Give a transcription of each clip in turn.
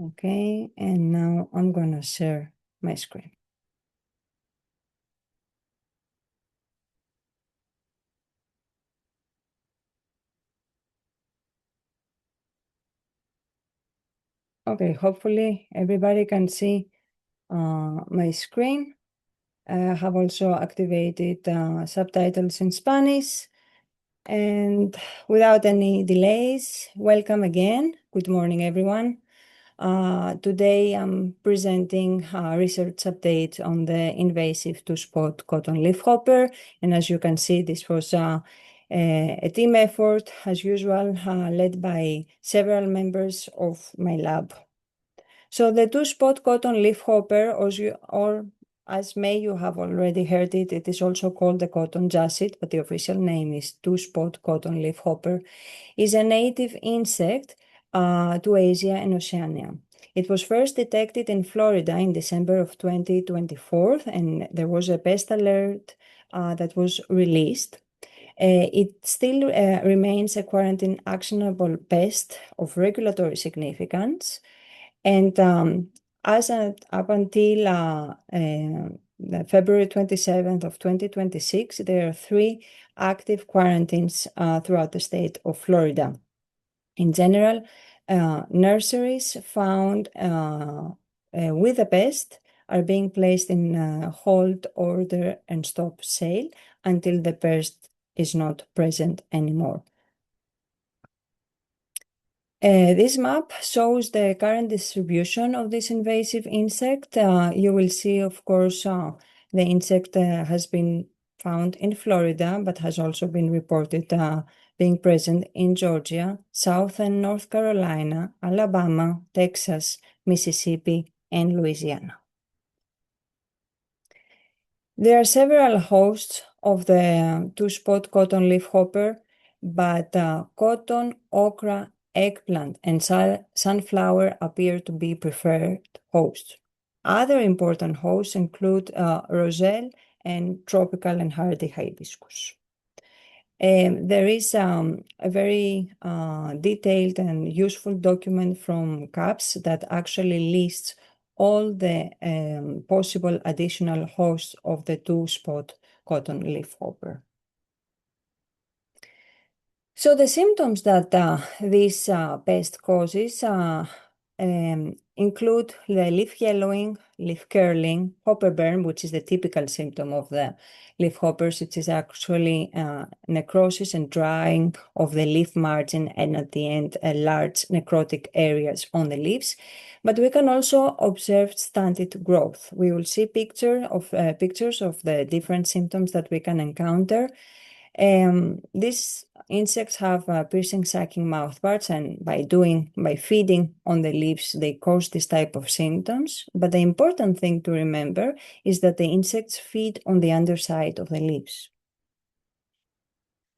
Okay, and now I'm gonna share my screen. Okay, hopefully everybody can see my screen. I have also activated subtitles in Spanish. And without any delays, welcome again. Good morning, everyone. Today I'm presenting a research update on the invasive two-spot cotton leafhopper. And as you can see, this was a team effort, as usual, led by several members of my lab. So the two-spot cotton leafhopper, or as may you have already heard it, it is also called the cotton jassid, but the official name is two-spot cotton leafhopper, is a native insect to Asia and Oceania. It was first detected in Florida in December of 2024, and there was a pest alert that was released. It still remains a quarantine actionable pest of regulatory significance. And up until the February 27th of 2026, there are 3 active quarantines throughout the state of Florida. In general, nurseries found with the pest are being placed in hold, order, and stop sale until the pest is not present anymore. This map shows the current distribution of this invasive insect. You will see, of course, the insect has been found in Florida, but has also been reported being present in Georgia, South and North Carolina, Alabama, Texas, Mississippi, and Louisiana. There are several hosts of the two-spot cotton leafhopper, but cotton, okra, eggplant, and sunflower appear to be preferred hosts. Other important hosts include roselle and tropical and hardy hibiscus. There is a very detailed and useful document from CAPS that actually lists all the possible additional hosts of the two-spot cotton leafhopper. So the symptoms that this pest causes include the leaf yellowing, leaf curling, hopper burn, which is the typical symptom of the leafhoppers. It is actually necrosis and drying of the leaf margin, and at the end, large necrotic areas on the leaves. But we can also observe stunted growth. We will see pictures of the different symptoms that we can encounter. These insects have piercing, sucking mouthparts, and by feeding on the leaves, they cause this type of symptoms. But the important thing to remember is that the insects feed on the underside of the leaves.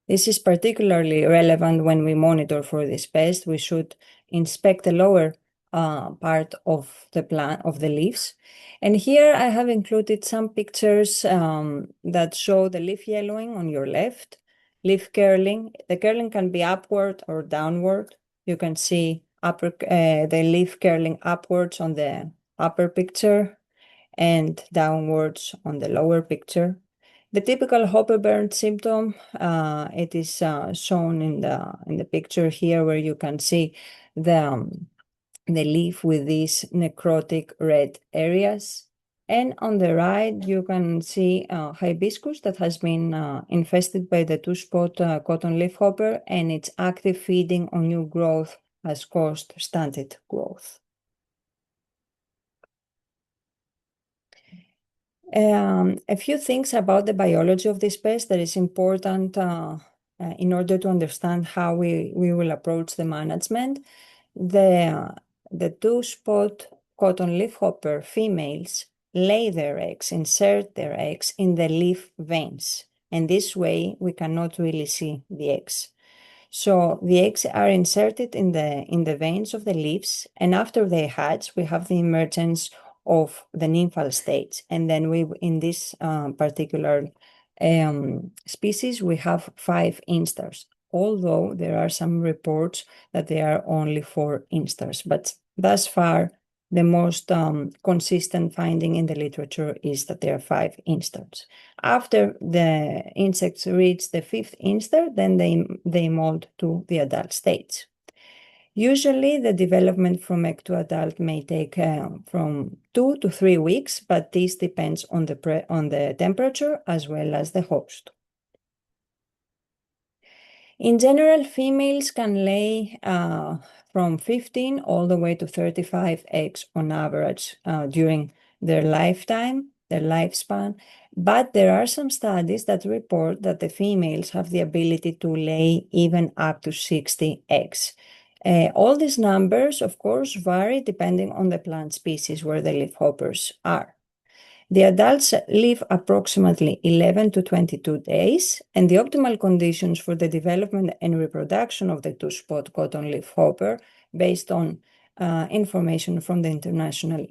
This is particularly relevant when we monitor for this pest. We should inspect the lower part of the plant, of the leaves. And here I have included some pictures that show the leaf yellowing on your left, leaf curling. The curling can be upward or downward. You can see the leaf curling upwards on the upper picture and downwards on the lower picture. The typical hopper burn symptom, it is shown in the picture here, where you can see the leaf with these necrotic red areas. And on the right, you can see hibiscus that has been infested by the two-spot cotton leafhopper, and its active feeding on new growth has caused stunted growth. A few things about the biology of this pest that is important in order to understand how we will approach the management. The two-spot cotton leafhopper females lay their eggs, insert their eggs in the leaf veins, and this way we cannot really see the eggs. So the eggs are inserted in the veins of the leaves, and after they hatch, we have the emergence of the nymphal stage. And then in this particular species, we have 5 instars, although there are some reports that there are only 4 instars. But thus far, the most consistent finding in the literature is that there are 5 instars. After the insects reach the 5th instar, then they molt to the adult stage. Usually, the development from egg to adult may take from 2 to 3 weeks, but this depends on the temperature as well as the host. In general, females can lay from 15 all the way to 35 eggs on average during their lifetime, their lifespan, but there are some studies that report that the females have the ability to lay even up to 60 eggs. All these numbers, of course, vary depending on the plant species where the leafhoppers are. The adults live approximately 11 to 22 days, and the optimal conditions for the development and reproduction of the two-spot cotton leafhopper, based on information from the international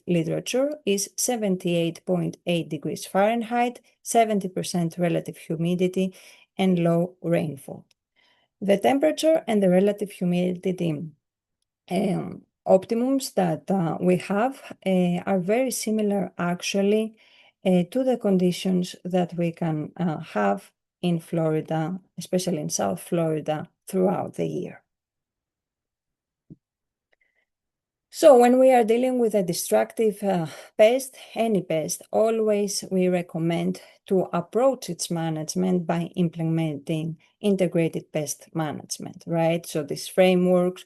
literature, is 78.8 degrees Fahrenheit, 70% relative humidity, and low rainfall. The temperature and the relative humidity optimums that we have are very similar actually to the conditions that we can have in Florida, especially in South Florida, throughout the year. So when we are dealing with a destructive pest, any pest, always we recommend to approach its management by implementing integrated pest management, right? So this framework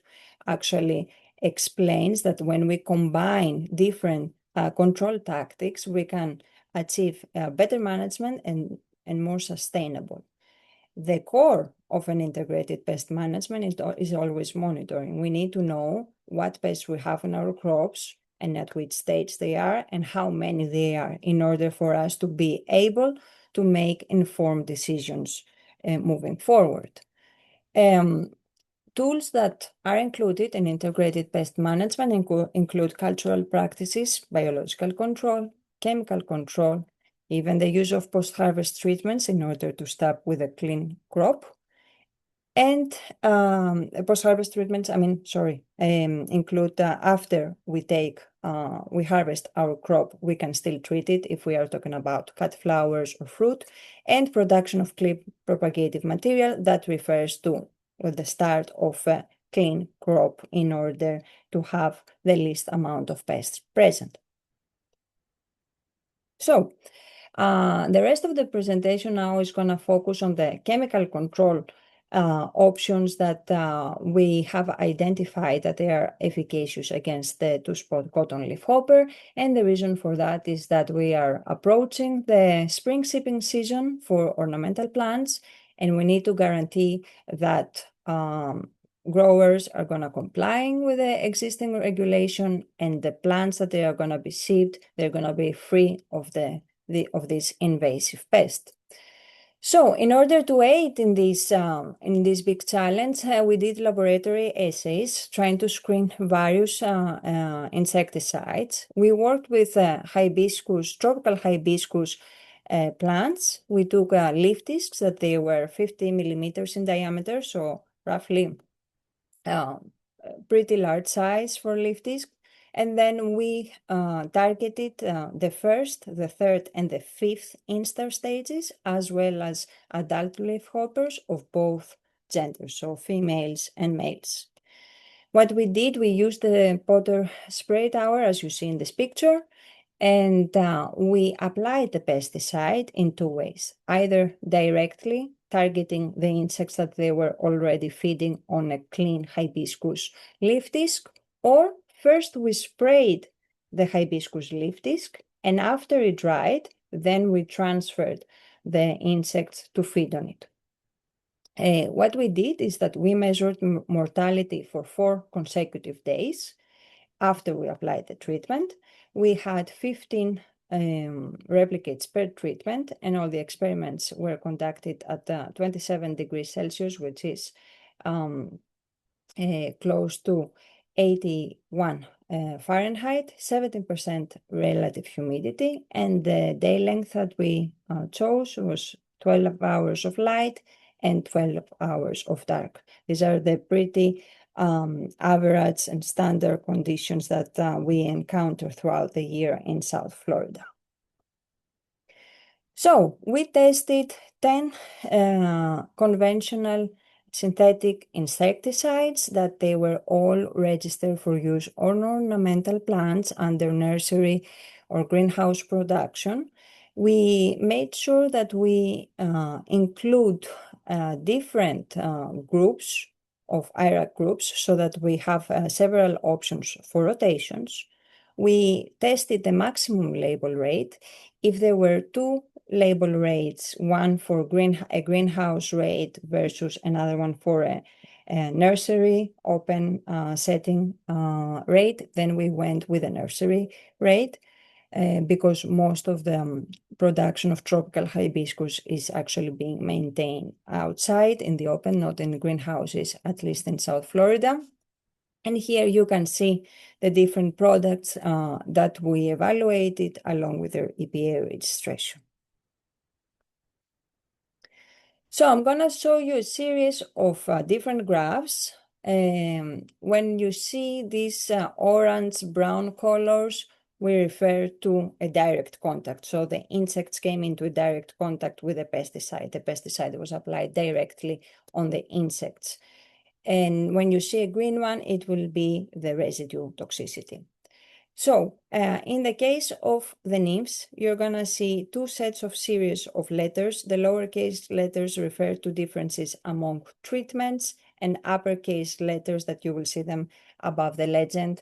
actually explains that when we combine different control tactics, we can achieve better management and more sustainable. The core of an integrated pest management is always monitoring. We need to know what pests we have in our crops and at which stage they are and how many they are in order for us to be able to make informed decisions moving forward. Tools that are included in integrated pest management include cultural practices, biological control, chemical control, even the use of post-harvest treatments in order to stop with a clean crop. And post-harvest treatments, include after we harvest our crop, we can still treat it if we are talking about cut flowers or fruit, and production of clean propagative material that refers to the start of a clean crop in order to have the least amount of pests present. So, the rest of the presentation now is going to focus on the chemical control options that we have identified that they are efficacious against the two-spot cotton leafhopper. And the reason for that is that we are approaching the spring shipping season for ornamental plants, and we need to guarantee that growers are going to comply with the existing regulation, and the plants that they are going to be shipped, they're going to be free of this invasive pest. So in order to aid in this big challenge, we did laboratory assays trying to screen various insecticides. We worked with tropical hibiscus plants. We took leaf discs that they were 50 millimeters in diameter, so roughly pretty large size for leaf disc. And then we targeted the 1st, the 3rd, and the 5th instar stages, as well as adult leafhoppers of both genders, so females and males. What we did, we used the Potter spray tower, as you see in this picture, and we applied the pesticide in 2 ways, either directly targeting the insects that they were already feeding on a clean hibiscus leaf disc, or first we sprayed the hibiscus leaf disc, and after it dried, then we transferred the insects to feed on it. What we did is that we measured mortality for 4 consecutive days after we applied the treatment. We had 15 replicates per treatment, and all the experiments were conducted at 27 degrees Celsius, which is close to 81 Fahrenheit, 17% relative humidity, and the day length that we chose was 12 hours of light and 12 hours of dark. These are the pretty average and standard conditions that we encounter throughout the year in South Florida. So we tested 10 conventional synthetic insecticides that they were all registered for use on ornamental plants under nursery or greenhouse production. We made sure that we include different groups of IRAC groups so that we have several options for rotations. We tested the maximum label rate. If there were two label rates, one for a greenhouse rate versus another one for a nursery open setting rate, then we went with a nursery rate because most of the production of tropical hibiscus is actually being maintained outside in the open, not in greenhouses, at least in South Florida. And here you can see the different products that we evaluated along with their EPA registration. So I'm going to show you a series of different graphs. When you see these orange-brown colors, we refer to a direct contact. So the insects came into a direct contact with a pesticide. The pesticide was applied directly on the insects. And when you see a green one, it will be the residue toxicity. So in the case of the nymphs, you're going to see two sets of series of letters. The lowercase letters refer to differences among treatments, and uppercase letters that you will see them above the legend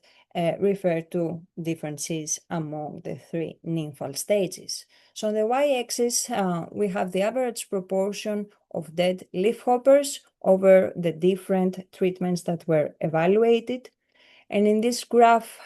refer to differences among the three nymphal stages. So on the y-axis, we have the average proportion of dead leafhoppers over the different treatments that were evaluated. And in this graph,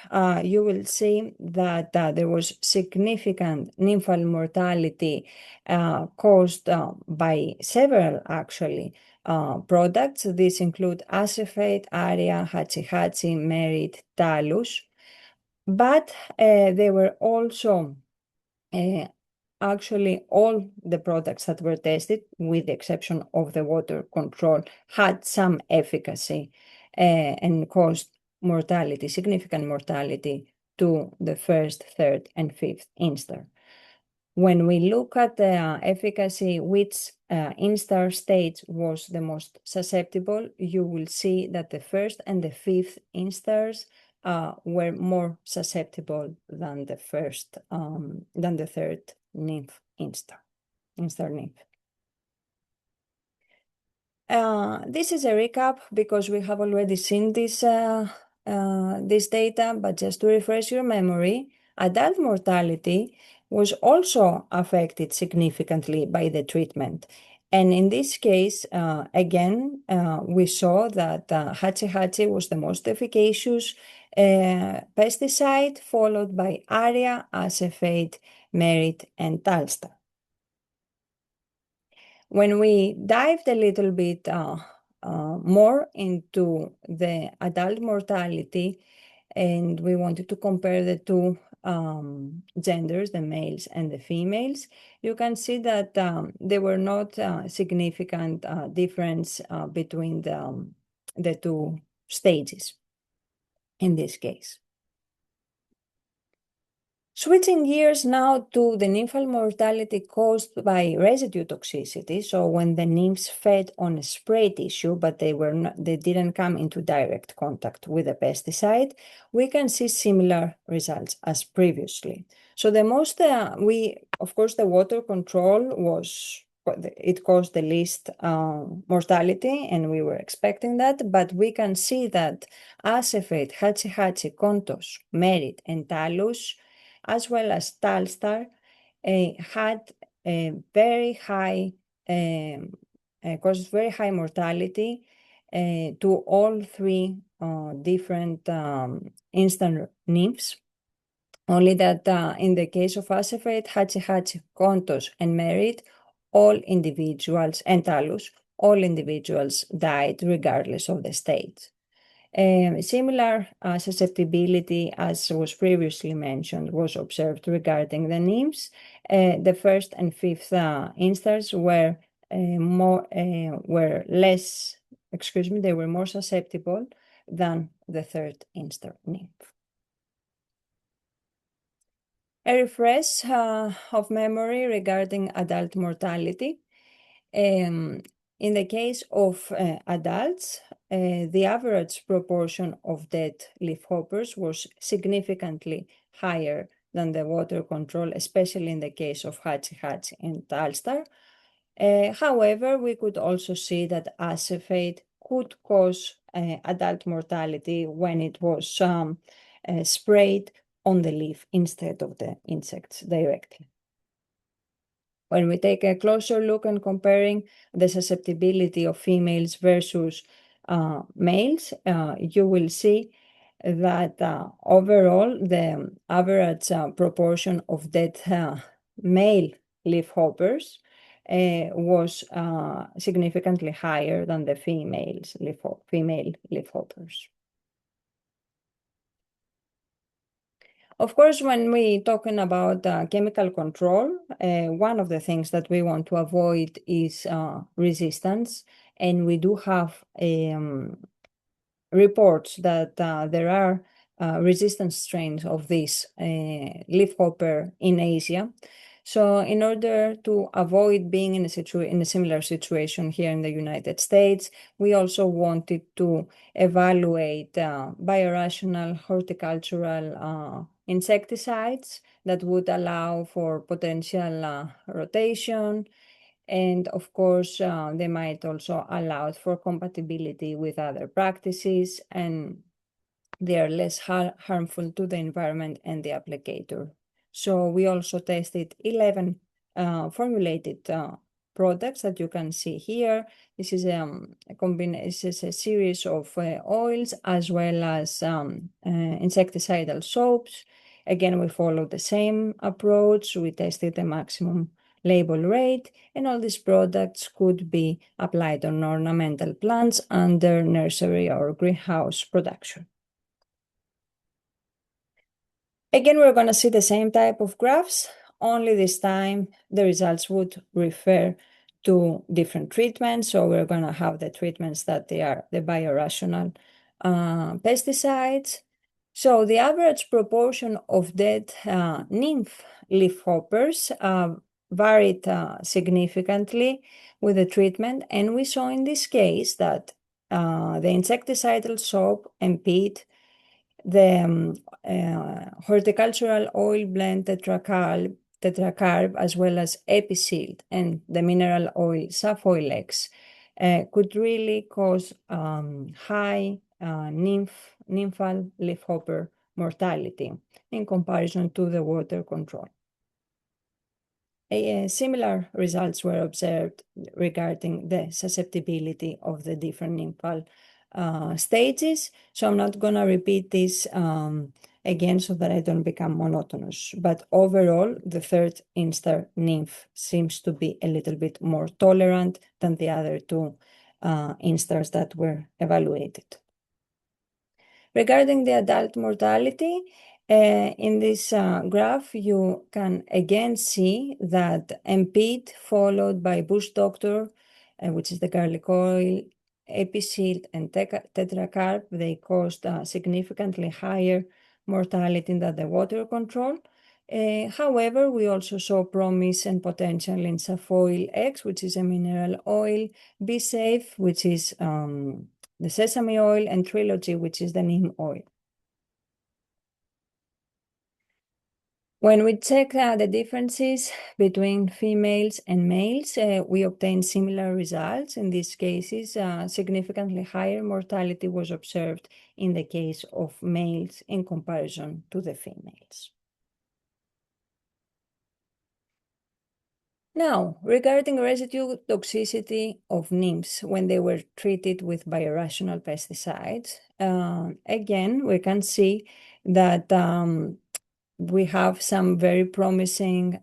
you will see that there was significant nymphal mortality caused by several, actually, products. These include acephate, aria, hachi-hachi, merit, talus. But they were also actually all the products that were tested, with the exception of the water control, had some efficacy and caused mortality, significant mortality to the first, third, and fifth instar. When we look at the efficacy, which instar stage was the most susceptible, you will see that the first and the fifth instars were more susceptible than the first, than the third nymph instar nymph. This is a recap because we have already seen this data, but just to refresh your memory, adult mortality was also affected significantly by the treatment. And in this case, again, we saw that hachi-hachi was the most efficacious pesticide, followed by aria, acephate, merit, and talstar. When we dived a little bit more into the adult mortality, and we wanted to compare the two genders, the males and the females, you can see that there were not significant difference between the two stages in this case. Switching gears now to the nymphal mortality caused by residue toxicity. So when the nymphs fed on a spray tissue, but they didn't come into direct contact with the pesticide, we can see similar results as previously. So the most, of course, the water control it caused the least mortality, and we were expecting that, but we can see that acephate, hachi-hachi, contos, merit, and talus, as well as talstar, had a very high, caused very high mortality to all three different instar nymphs. Only that in the case of acephate, hachi-hachi, contos, and merit, all individuals, and talus, all individuals died regardless of the stage. Similar susceptibility, as was previously mentioned, was observed regarding the nymphs. The first and fifth instars were more susceptible, than the third instar nymph. A refresh of memory regarding adult mortality. In the case of adults, the average proportion of dead leafhoppers was significantly higher than the water control, especially in the case of Hatsi Hatsi and Alstar. However, we could also see that acephate could cause adult mortality when it was sprayed on the leaf instead of the insects directly. When we take a closer look and comparing the susceptibility of females versus males, you will see that overall the average proportion of dead male leafhoppers was significantly higher than the female leafhoppers. Of course, when we're talking about chemical control, one of the things that we want to avoid is resistance. And we do have reports that there are resistant strains of this leafhopper in Asia. So in order to avoid being in a similar situation here in the United States, we also wanted to evaluate biorational horticultural insecticides that would allow for potential rotation. And of course, they might also allow for compatibility with other practices, and they are less harmful to the environment and the applicator. So we also tested 11 formulated products that you can see here. This is a series of oils as well as insecticidal soaps. Again, we followed the same approach. We tested the maximum label rate, and all these products could be applied on ornamental plants under nursery or greenhouse production. Again, we're going to see the same type of graphs, only this time the results would refer to different treatments. So we're going to have the treatments that they are the biorational pesticides. So the average proportion of dead nymph leafhoppers varied significantly with the treatment. And we saw in this case that the insecticidal soap and peat, the horticultural oil blend tetracarb, as well as Episealed and the mineral oil Safoilex could really cause high nymphal leafhopper mortality in comparison to the water control. Similar results were observed regarding the susceptibility of the different nymphal stages. So I'm not going to repeat this again so that I don't become monotonous. But overall, the third instar nymph seems to be a little bit more tolerant than the other two instars that were evaluated. Regarding the adult mortality, in this graph, you can again see that Empede followed by Bush Doctor, which is the garlic oil, Episealed and tetracarb, they caused significantly higher mortality than the water control. However, we also saw promise and potential in Safoil X, which is a mineral oil, Be Safe, which is the sesame oil, and Trilogy, which is the neem oil. When we check the differences between females and males, we obtain similar results. In these cases, significantly higher mortality was observed in the case of males in comparison to the females. Now, regarding residue toxicity of nymphs when they were treated with biorational pesticides, again, we can see that we have some very promising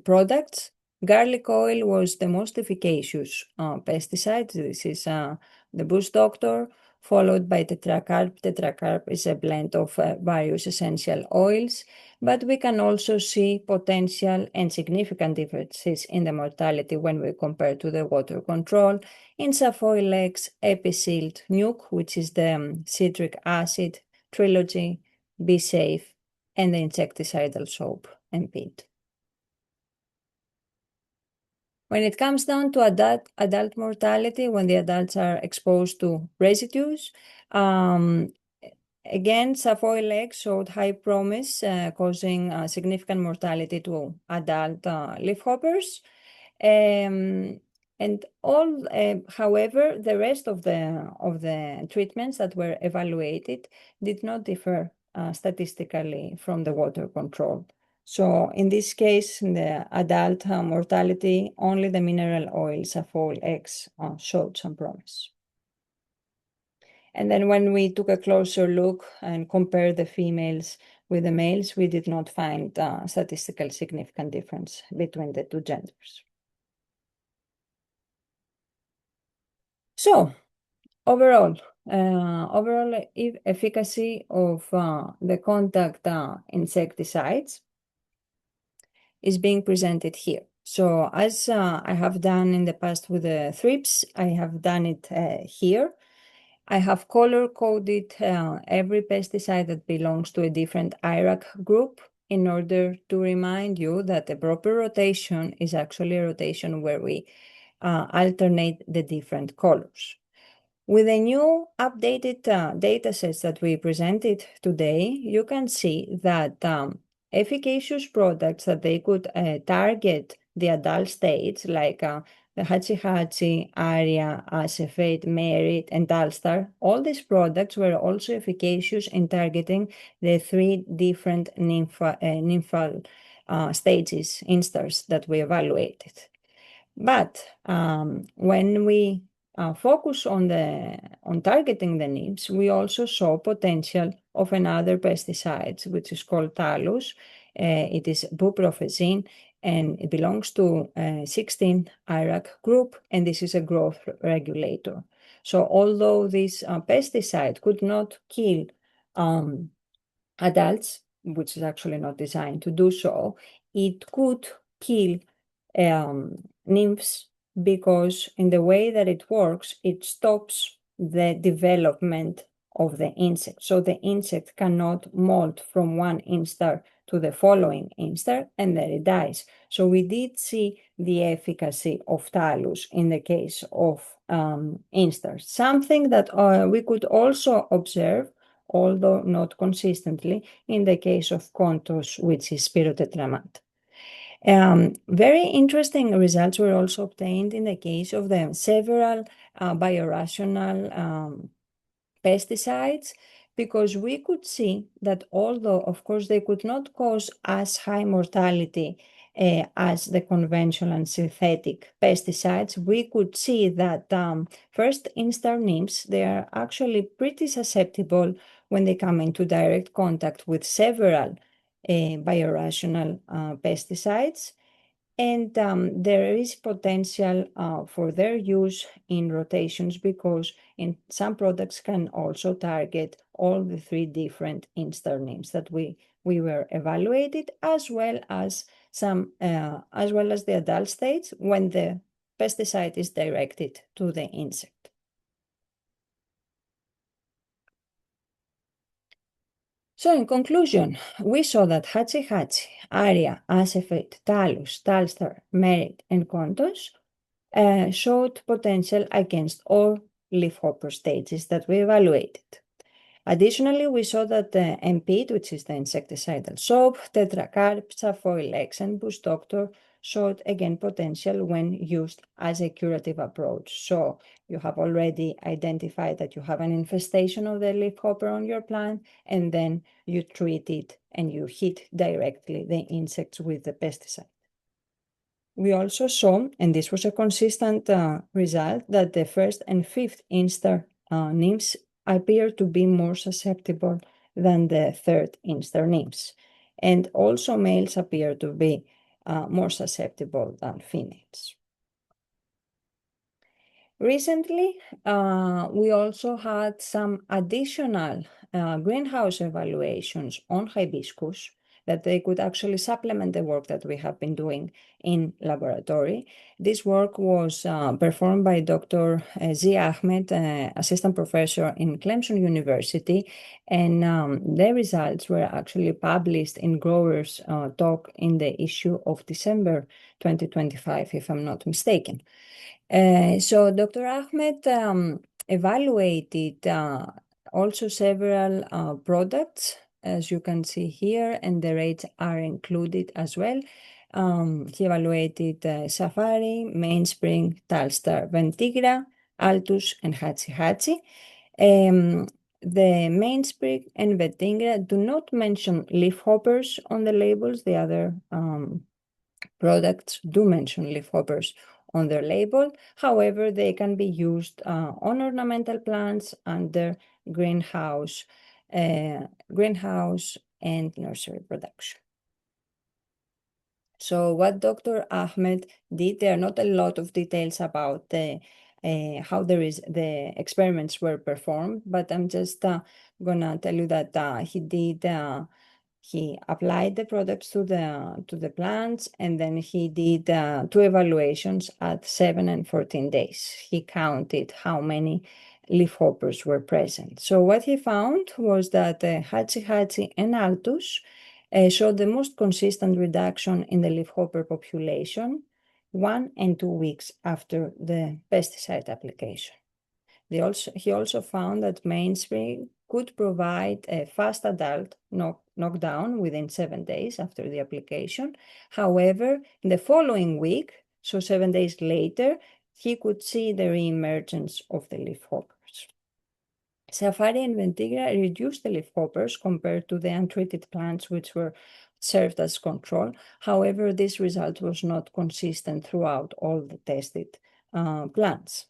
products. Garlic oil was the most efficacious pesticide. This is the Bush Doctor, followed by tetracarp. Tetracarp is a blend of various essential oils, but we can also see potential and significant differences in the mortality when we compare to the water control in Safoil X, Episilt, Nuke, which is the citric acid trilogy, Be Safe, and the insecticidal soap and peat. When it comes down to adult mortality, when the adults are exposed to residues, again, Safoil X showed high promise, causing significant mortality to adult leafhoppers. However, the rest of the treatments that were evaluated did not differ statistically from the water control. So in this case, in the adult mortality, only the mineral oil Safoil X showed some promise. And then when we took a closer look and compared the females with the males, we did not find statistical significant difference between the two genders. So overall efficacy of the contact insecticides is being presented here. So as I have done in the past with the thrips, I have done it here. I have color-coded every pesticide that belongs to a different IRAC group in order to remind you that a proper rotation is actually a rotation where we alternate the different colors. With the new updated datasets that we presented today, you can see that efficacious products that they could target the adult states like the Hatchi-Hatchi, Aria, Acephate, Merit, and Alstar, all these products were also efficacious in targeting the three different nymphal stages, instars, that we evaluated. But when we focus on targeting the nymphs, we also saw potential of another pesticide, which is called Talus. It is buprofezin, and it belongs to 16 IRAC group, and this is a growth regulator. So although this pesticide could not kill adults, which is actually not designed to do so, it could kill nymphs because in the way that it works, it stops the development of the insect. So the insect cannot molt from one instar to the following instar, and then it dies. So we did see the efficacy of Talus in the case of instars. Something that we could also observe, although not consistently, in the case of Contos, which is spirotetramat. Very interesting results were also obtained in the case of the several biorational pesticides, because we could see that although, of course, they could not cause as high mortality as the conventional and synthetic pesticides, we could see that first instar nymphs, they are actually pretty susceptible when they come into direct contact with several biorational pesticides. And there is potential for their use in rotations because in some products can also target all the three different instar nymphs that we were evaluated, as well as the adult states when the pesticide is directed to the insect. So in conclusion, we saw that Hatchi-Hatchi, Aria, Acephate, Talus, Talstar, Merit, and Contos showed potential against all leafhopper stages that we evaluated. Additionally, we saw that the MPEAT, which is the insecticidal soap, tetracarp, Safoil X, and Bush Doctor showed again potential when used as a curative approach. So you have already identified that you have an infestation of the leafhopper on your plant, and then you treat it and you hit directly the insects with the pesticide. We also saw, and this was a consistent result, that the first and fifth instar nymphs appear to be more susceptible than the third instar nymphs. And also males appear to be more susceptible than females. Recently, we also had some additional greenhouse evaluations on hibiscus that they could actually supplement the work that we have been doing in laboratory. This work was performed by Dr. Z. Ahmed, assistant professor in Clemson University, and the results were actually published in Growers Talk in the issue of December 2025, if I'm not mistaken. So Dr. Ahmed evaluated also several products, as you can see here, and the rates are included as well. He evaluated Safari, Mainspring, Talstar, Ventigra, Altus, and Hatsi Hatsi. The Mainspring and Ventigra do not mention leafhoppers on the labels. The other products do mention leafhoppers on their label. However, they can be used on ornamental plants under greenhouse and nursery production. So what Dr. Ahmed did, there are not a lot of details about how the experiments were performed, but I'm just gonna tell you that he applied the products to the plants, and then he did 2 evaluations at 7 and 14 days. He counted how many leafhoppers were present. So what he found was that Hatsi Hatsi and Altus showed the most consistent reduction in the leafhopper population 1 and 2 weeks after the pesticide application. He also found that Mainspring could provide a fast adult knockdown within 7 days after the application. However, in the following week, so 7 days later, he could see the reemergence of the leafhoppers. Safari and Ventigra reduced the leafhoppers compared to the untreated plants, which were served as control. However, this result was not consistent throughout all the tested plants.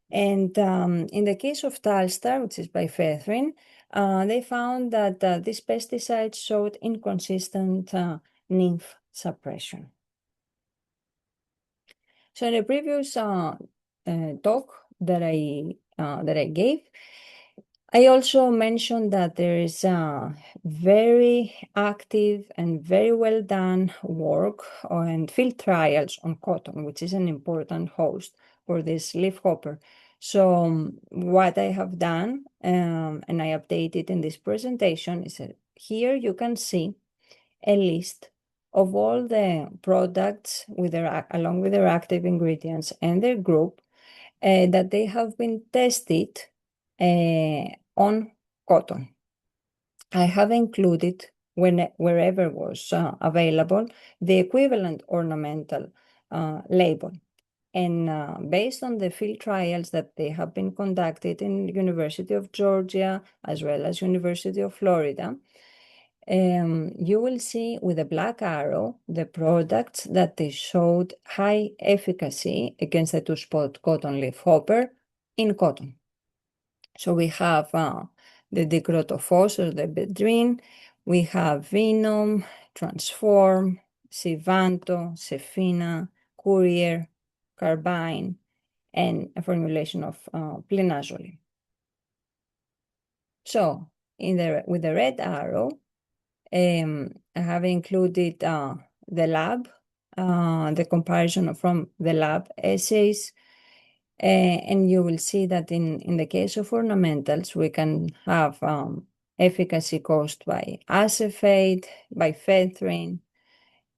And in the case of Talstar, which is bifenthrin, they found that this pesticide showed inconsistent nymph suppression. So in the previous talk that I gave, I also mentioned that there is very active and very well done work and field trials on cotton, which is an important host for this leafhopper. So what I have done, and I updated in this presentation, is that here you can see a list of all the products along with their active ingredients and their group that they have been tested on cotton. I have included, wherever was available, the equivalent ornamental label. And based on the field trials that they have been conducted in University of Georgia as well as University of Florida, you will see with a black arrow the products that they showed high efficacy against the 2-spot cotton leafhopper in cotton. So we have the dicrotofos or the bedrin, we have Venom, Transform, Sivanto, Cefina, Courier, Carbine, and a formulation of plinazole. So with the red arrow, I have included the lab, the comparison from the lab essays, and you will see that in the case of ornamentals, we can have efficacy caused by acephate, bifenthrin,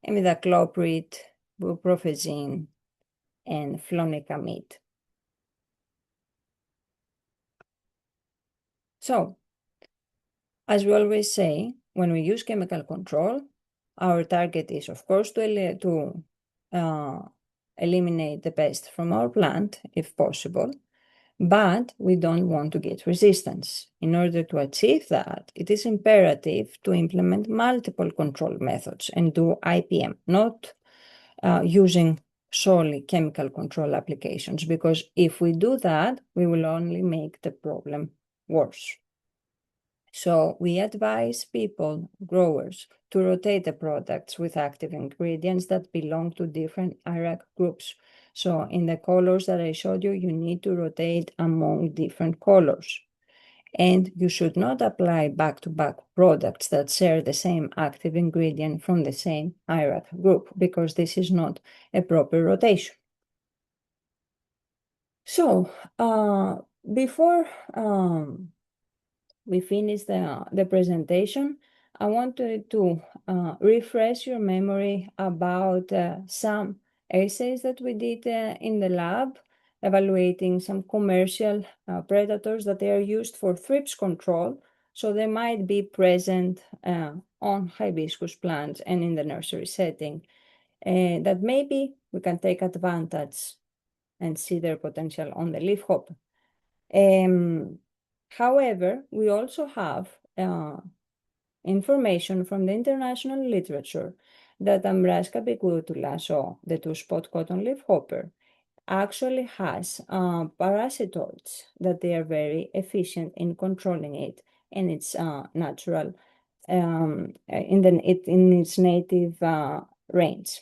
imidacloprid, buprofezin, and flonicamide. So, as we always say, when we use chemical control, our target is, of course, to eliminate the pest from our plant, if possible, but we don't want to get resistance. In order to achieve that, it is imperative to implement multiple control methods and do IPM, not using solely chemical control applications, because if we do that, we will only make the problem worse. So we advise people, growers, to rotate the products with active ingredients that belong to different ARAC groups So in the colors that I showed you, you need to rotate among different colors. And you should not apply back-to-back products that share the same active ingredient from the same IRAC group, because this is not a proper rotation. So before we finish the presentation, I wanted to refresh your memory about some essays that we did in the lab, evaluating some commercial predators that they are used for thrips control. So they might be present on hibiscus plants and in the nursery setting, that maybe we can take advantage and see their potential on the leafhopper. However, we also have information from the international literature that Ambrasca bicutula, so the two-spot cotton leafhopper, actually has parasitoids that they are very efficient in controlling it in its natural, in its native range.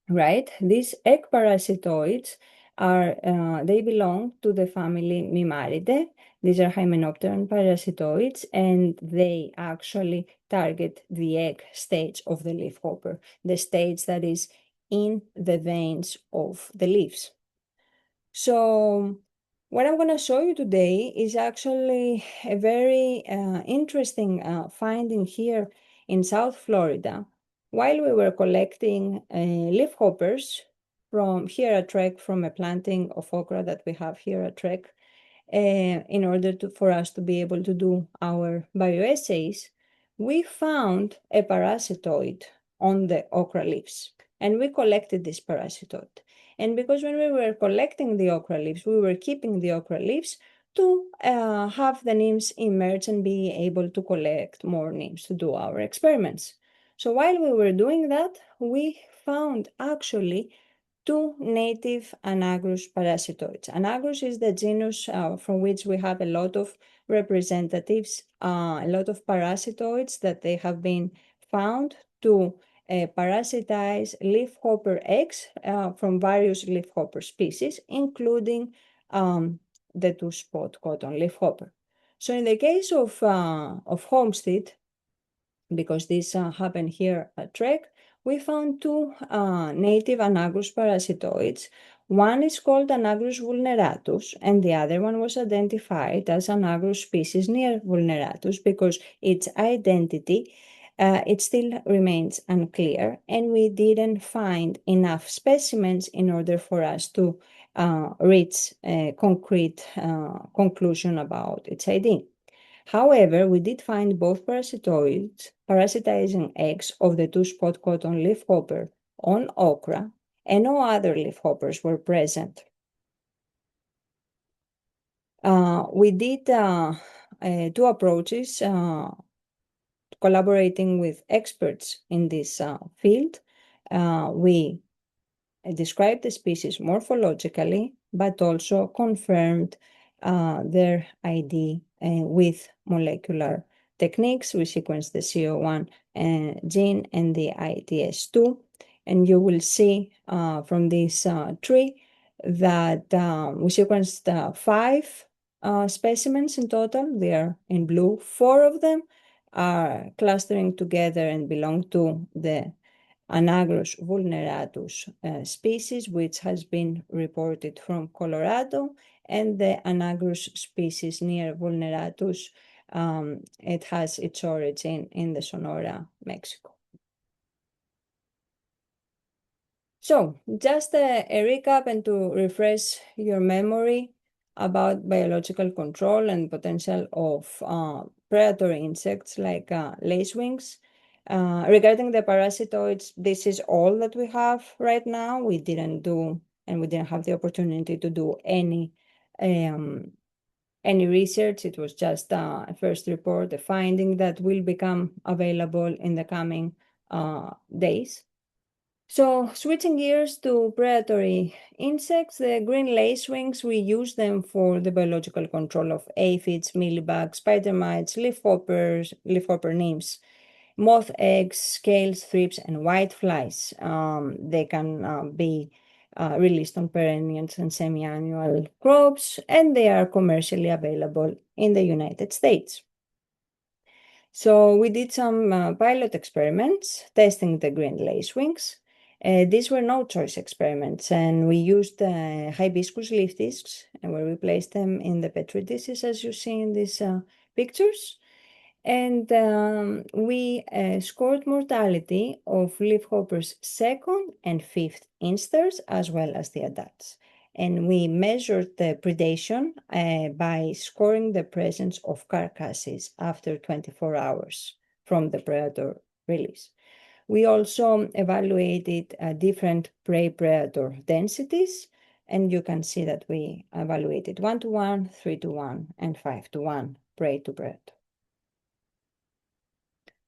Right? These egg parasitoids are, they belong to the family Mimaridae. These are hymenopteran parasitoids, and they actually target the egg stage of the leafhopper, the stage that is in the veins of the leaves. So what I'm going to show you today is actually a very interesting finding here in South Florida. While we were collecting leafhoppers from here at Trek, from a planting of okra that we have here at Trek, in order for us to be able to do our bioassays, we found a parasitoid on the okra leaves, and we collected this parasitoid. And because when we were collecting the okra leaves, we were keeping the okra leaves to have the nymphs emerge and be able to collect more nymphs to do our experiments. So while we were doing that, we found actually two native Anagrus parasitoids. Anagrus is the genus from which we have a lot of representatives, a lot of parasitoids that they have been found to parasitize leafhopper eggs from various leafhopper species, including the two-spot cotton leafhopper. So in the case of Homestead, because this happened here at Trek, we found two native Anagrus parasitoids. One is called Anagrus vulneratus, and the other one was identified as Anagrus species near vulneratus because its identity it still remains unclear, and we didn't find enough specimens in order for us to reach a concrete conclusion about its ID. However, we did find both parasitoids parasitizing eggs of the two-spot cotton leafhopper on okra, and no other leafhoppers were present. We did two approaches collaborating with experts in this field. We described the species morphologically, but also confirmed their ID with molecular techniques. We sequenced the CO1 gene and the ITS2, and you will see from this tree that we sequenced 5 specimens in total. They are in blue. 4 of them are clustering together and belong to the Anagrus vulneratus species, which has been reported from Colorado, and the Anagrus species near vulneratus, it has its origin in the Sonora, Mexico. So just a recap and to refresh your memory about biological control and potential of predatory insects like lacewings. Regarding the parasitoids, this is all that we have right now. We didn't do, and we didn't have the opportunity to do any research. It was just a first report, a finding that will become available in the coming days. So switching gears to predatory insects, the green lacewings, we use them for the biological control of aphids, mealybugs, spider mites, leafhopper nymphs, moth eggs, scales, thrips, and whiteflies. They can be released on perennials and semi-annual crops, and they are commercially available in the United States. So we did some pilot experiments testing the green lacewings. These were no-choice experiments, and we used hibiscus leaf discs, and where we placed them in the petri dishes, as you see in these pictures. And we scored mortality of leafhoppers' second and fifth instars, as well as the adults. And we measured the predation by scoring the presence of carcasses after 24 hours from the predator release. We also evaluated different prey-predator densities, and you can see that we evaluated 1-to-1, 3-to-1, and 5-to-1 prey-to-predator.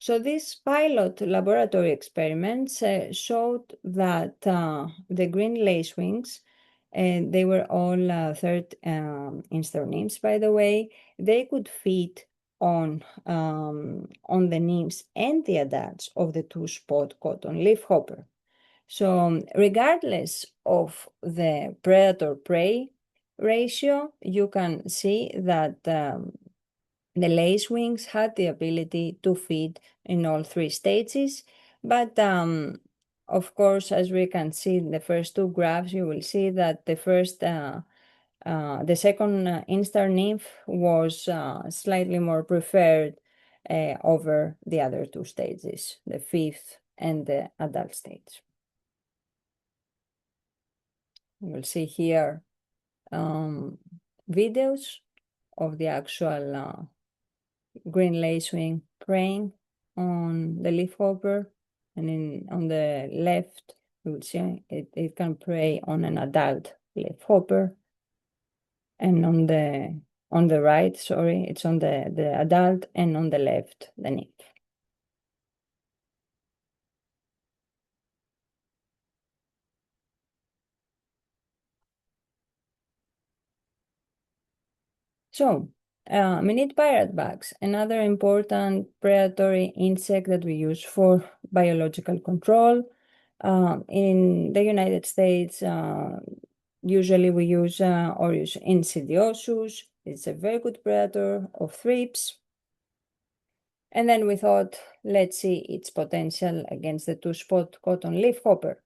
So these pilot laboratory experiments showed that the green lacewings, and they were all third instar nymphs, by the way, they could feed on the nymphs and the adults of the two-spot cotton leafhopper. So regardless of the predator-prey ratio, you can see that the lacewings had the ability to feed in all three stages, but of course, as we can see in the first two graphs, you will see that the second instar nymph was slightly more preferred over the other two stages, the fifth and the adult stage. You will see here videos of the actual green lacewing preying on the leafhopper, and on the left you will see it can prey on an adult leafhopper, and on the right, sorry, it's on the adult, and on the left the nymph. So minute pirate bugs, another important predatory insect that we use for biological control. In the United States, usually we use Orius insidiosus. It's a very good predator of thrips. And then we thought, let's see its potential against the two-spot cotton leafhopper.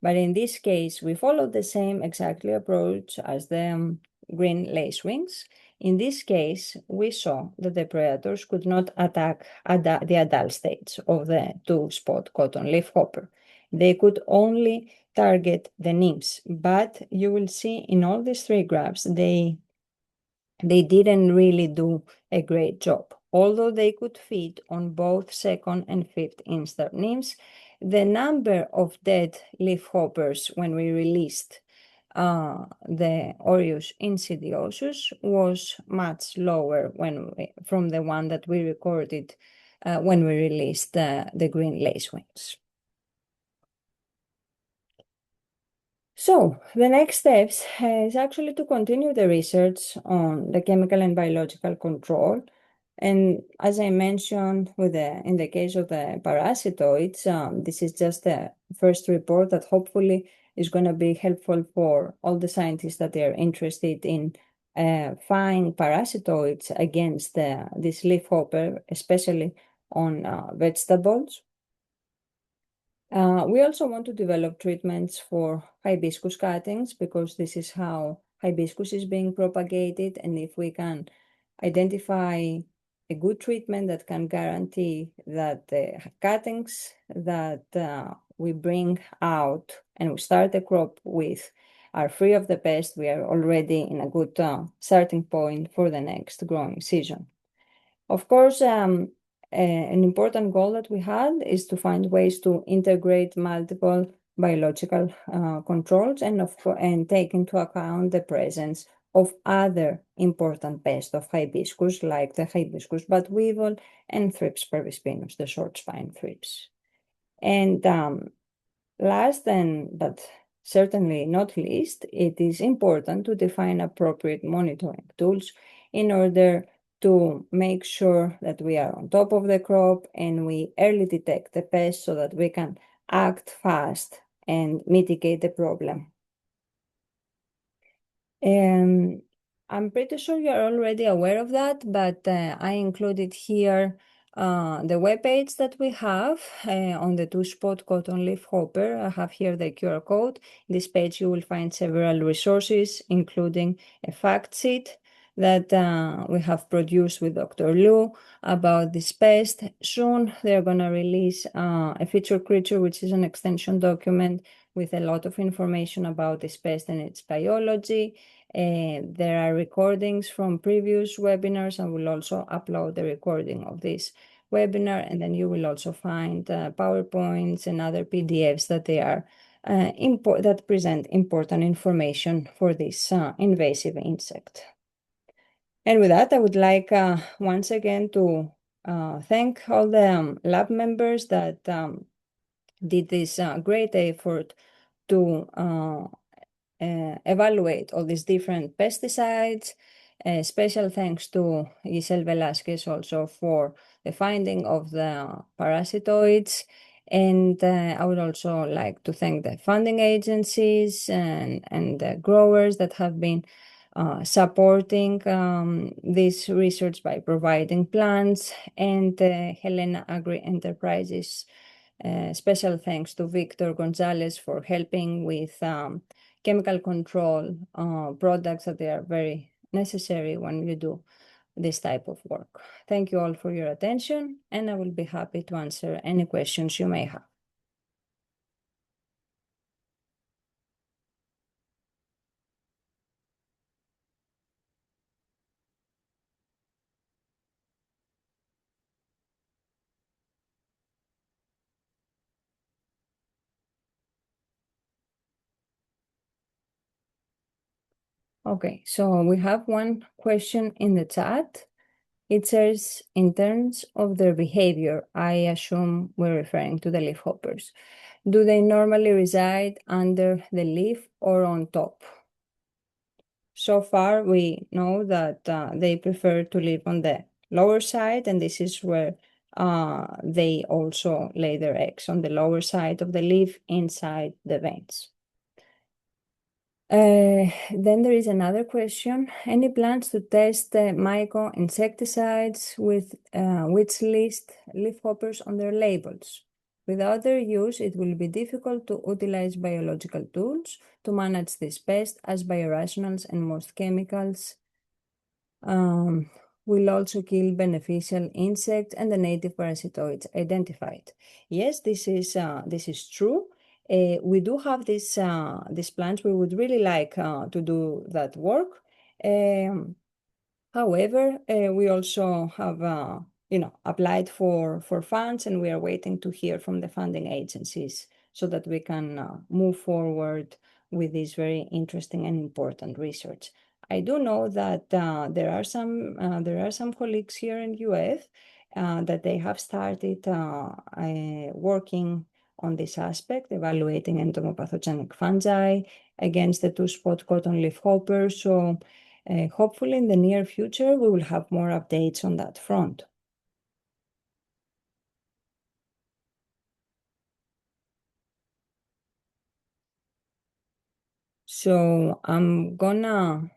But in this case, we followed the same exactly approach as the green lacewings. In this case, we saw that the predators could not attack the adult stage of the two-spot cotton leafhopper. They could only target the nymphs, but you will see in all these three graphs, they didn't really do a great job. Although they could feed on both second and fifth instar nymphs, the number of dead leafhoppers when we released the Orius insidiosus was much lower from the one that we recorded when we released the green lacewings. So the next steps is actually to continue the research on the chemical and biological control. And as I mentioned, in the case of the parasitoids, this is just the first report that hopefully is going to be helpful for all the scientists that are interested in finding parasitoids against this leafhopper, especially on vegetables. We also want to develop treatments for hibiscus cuttings, because this is how hibiscus is being propagated, and if we can identify a good treatment that can guarantee that the cuttings that we bring out and we start the crop with are free of the pest, we are already in a good starting point for the next growing season. Of course, an important goal that we had is to find ways to integrate multiple biological controls and take into account the presence of other important pests of hibiscus, like the hibiscus bud weevil and Thrips pervispinus, the short spine thrips. And last, but certainly not least, it is important to define appropriate monitoring tools in order to make sure that we are on top of the crop and we early detect the pest so that we can act fast and mitigate the problem Um, I'm pretty sure you're already aware of that, but I included here the webpage that we have on the two-spot cotton leaf hopper. I have here the QR code. In this page, you will find several resources, including a fact sheet that we have produced with Dr. Lu about this pest. Soon, they're going to release a feature creature, which is an extension document with a lot of information about this pest and its biology. There are recordings from previous webinars. I will also upload the recording of this webinar, and then you will also find PowerPoints and other PDFs that they are that present important information for this invasive insect. And with that, I would like once again to thank all the lab members that did this great effort to evaluate all these different pesticides. Special thanks to Giselle Velasquez also for the finding of the parasitoids. And I would also like to thank the funding agencies and the growers that have been supporting this research by providing plants, and Helena Agri Enterprises. Special thanks to Victor Gonzalez for helping with chemical control products that they are very necessary when you do this type of work. Thank you all for your attention, and I will be happy to answer any questions you may have. Okay, so we have one question in the chat. It says, in terms of their behavior, I assume we're referring to the leafhoppers. Do they normally reside under the leaf or on top? So far, we know that they prefer to live on the lower side, and this is where they also lay their eggs, on the lower side of the leaf inside the veins. Then there is another question. Any plans to test myco insecticides with which list leafhoppers on their labels? Without their use, it will be difficult to utilize biological tools to manage this pest, as biorationals and most chemicals will also kill beneficial insects and the native parasitoids identified. Yes, this is true. We do have these plants. We would really like to do that work. However, we also have applied for funds, and we are waiting to hear from the funding agencies so that we can move forward with this very interesting and important research. I do know that there are some colleagues here in US that they have started working on this aspect, evaluating entomopathogenic fungi against the two-spot cotton leaf hopper. So hopefully in the near future, we will have more updates on that front. So I'm gonna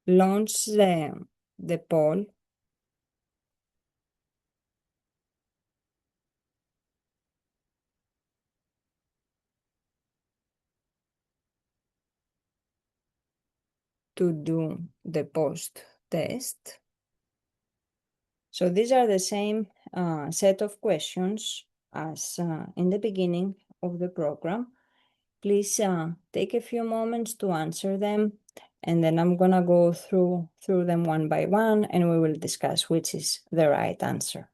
launch the poll. To do the post test. So these are the same set of questions as in the beginning of the program. Please take a few moments to answer them, and then I'm gonna go through them one by one, and we will discuss which is the right answer.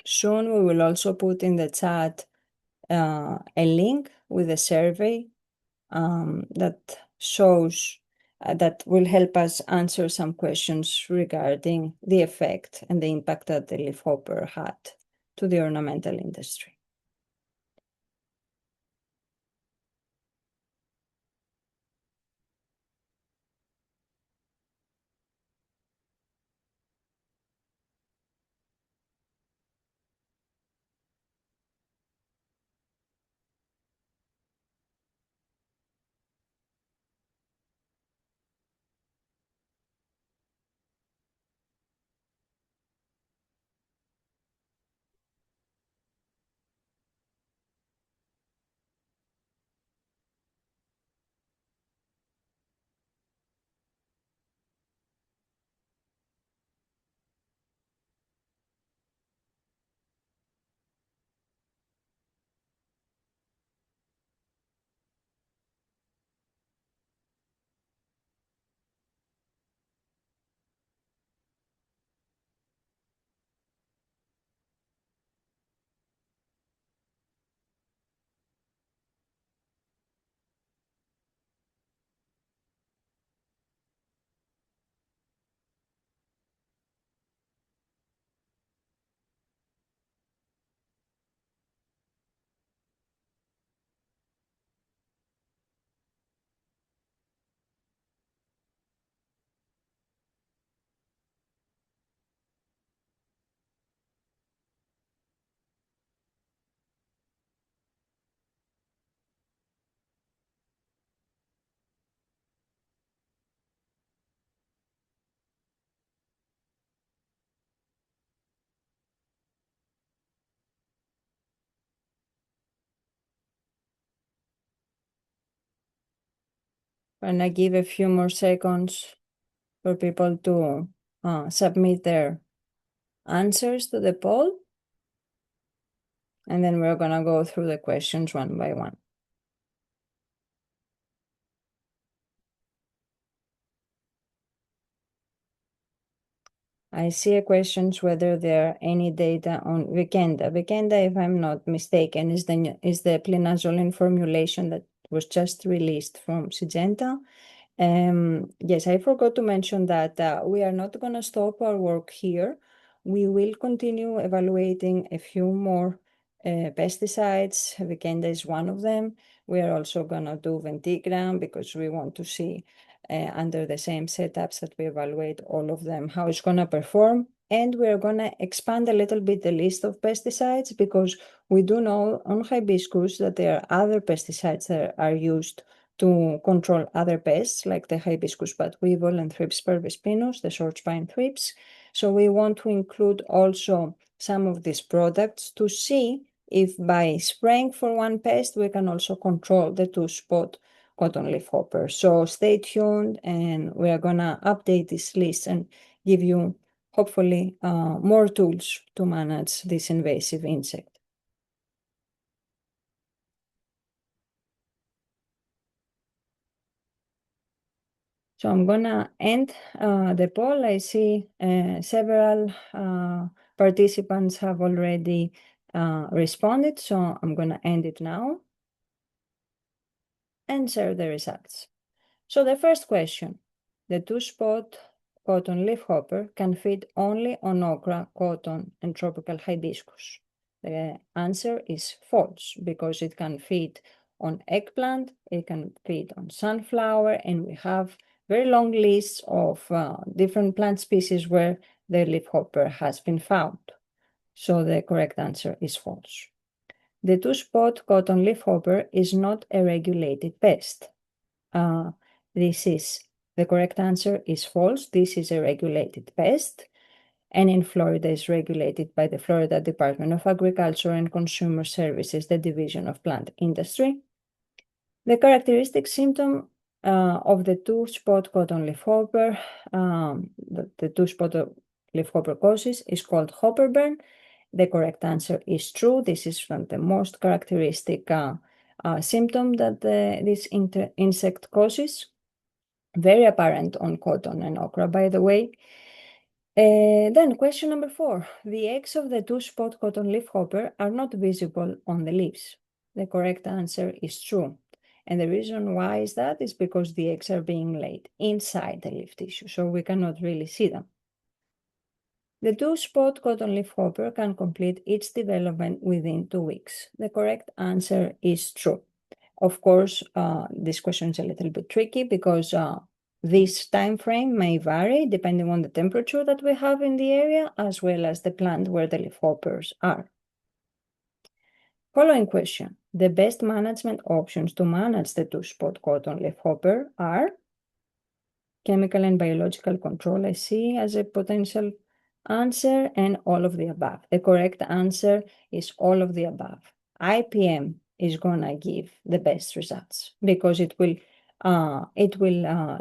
Soon we will also put in the chat a link with a survey that shows that will help us answer some questions regarding the effect and the impact that the leafhopper had to the ornamental industry. I'm gonna give a few more seconds for people to submit their answers to the poll. And then we're gonna go through the questions one by one. I see a questions whether there are any data on Vicenda. Vicenda, if I'm not mistaken, is the plinazolone formulation that was just released from Syngenta. Yes, I forgot to mention that we are not going to stop our work here. We will continue evaluating a few more pesticides. Vicenda is one of them. We are also going to do Ventigram because we want to see under the same setups that we evaluate all of them, how it's going to perform. And we're going to expand a little bit the list of pesticides because we do know on hibiscus that there are other pesticides that are used to control other pests like the hibiscus bud weevil and Thrips parvispinus, the short spine thrips. So we want to include also some of these products to see if by spraying for one pest, we can also control the two-spot cotton leafhopper. So stay tuned and we are gonna update this list and give you hopefully more tools to manage this invasive insect. So I'm gonna end the poll. I see several participants have already responded, so I'm gonna end it now and share the results. So the first question, the two-spot cotton leafhopper can feed only on okra, cotton, and tropical hibiscus. The answer is false because it can feed on eggplant, it can feed on sunflower, and we have very long lists of different plant species where the leafhopper has been found. So the correct answer is false. The two-spot cotton leafhopper is not a regulated pest. The correct answer is false. This is a regulated pest, and in Florida is regulated by the Florida Department of Agriculture and Consumer Services, the Division of Plant Industry. The characteristic symptom of the two-spot cotton leafhopper, the two-spot leafhopper causes is called hopper burn. The correct answer is true. This is one of the most characteristic symptom that this insect causes. Very apparent on cotton and okra, by the way. Then question number 4. The eggs of the two-spot cotton leafhopper are not visible on the leaves. The correct answer is true. And the reason why is that is because the eggs are being laid inside the leaf tissue, so we cannot really see them. The two-spot cotton leafhopper can complete its development within 2 weeks. The correct answer is true. Of course, this question is a little bit tricky because this time frame may vary depending on the temperature that we have in the area, as well as the plant where the leafhoppers are. Following question. The best management options to manage the two-spot cotton leafhopper are chemical and biological control, I see as a potential answer, and all of the above. The correct answer is all of the above. IPM is gonna give the best results because it will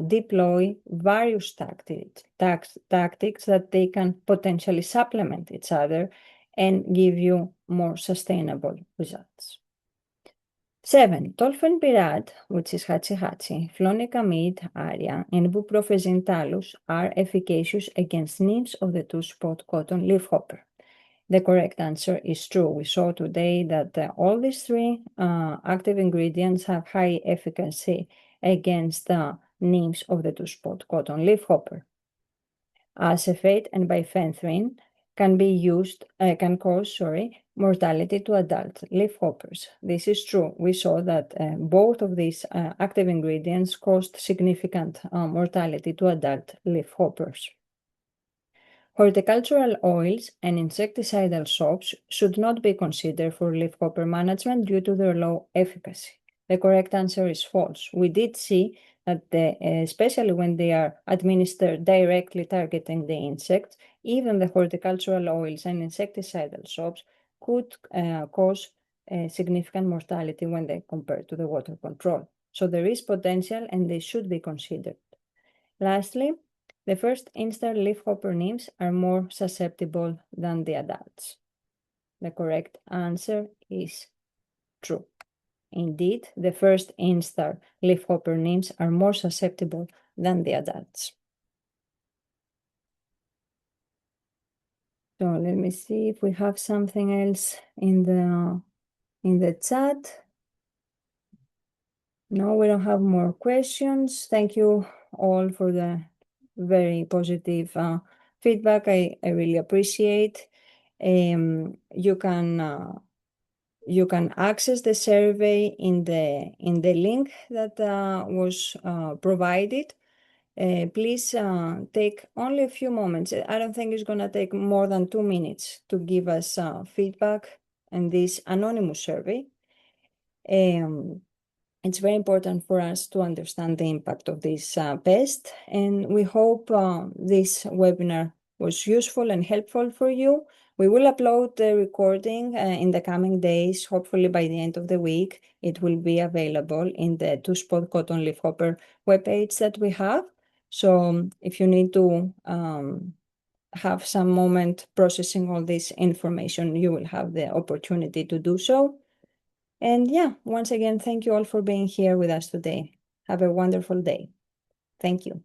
deploy various tactics that they can potentially supplement each other and give you more sustainable results. 7. Tolfenpyrad, which is Hatsi, Flonicamid aria, and Buprofezin talus are efficacious against nymphs of the two-spot cotton leafhopper. The correct answer is true. We saw today that all these three active ingredients have high efficacy against nymphs of the two-spot cotton leafhopper. Acephate and bifenthrin can cause mortality to adult leafhoppers. This is true. We saw that both of these active ingredients caused significant mortality to adult leafhoppers. Horticultural oils and insecticidal soaps should not be considered for leafhopper management due to their low efficacy. The correct answer is false. We did see that especially when they are administered directly targeting the insects, even the horticultural oils and insecticidal soaps could cause significant mortality when they compare to the water control. So there is potential and they should be considered. Lastly, the first instar leafhopper nymphs are more susceptible than the adults. The correct answer is true. Indeed, the first instar leafhopper nymphs are more susceptible than the adults. So let me see if we have something else in the chat. No, we don't have more questions. Thank you all for the very positive feedback. I really appreciate. You can access the survey in the link that was provided. Please take only a few moments. I don't think it's going to take more than 2 minutes to give us feedback in this anonymous survey. It's very important for us to understand the impact of this pest, and we hope this webinar was useful and helpful for you. We will upload the recording in the coming days. Hopefully by the end of the week, it will be available in the two-spot cotton leafhopper webpage that we have. So if you need to have some moment processing all this information, you will have the opportunity to do so. And yeah, once again, thank you all for being here with us today. Have a wonderful day. Thank you.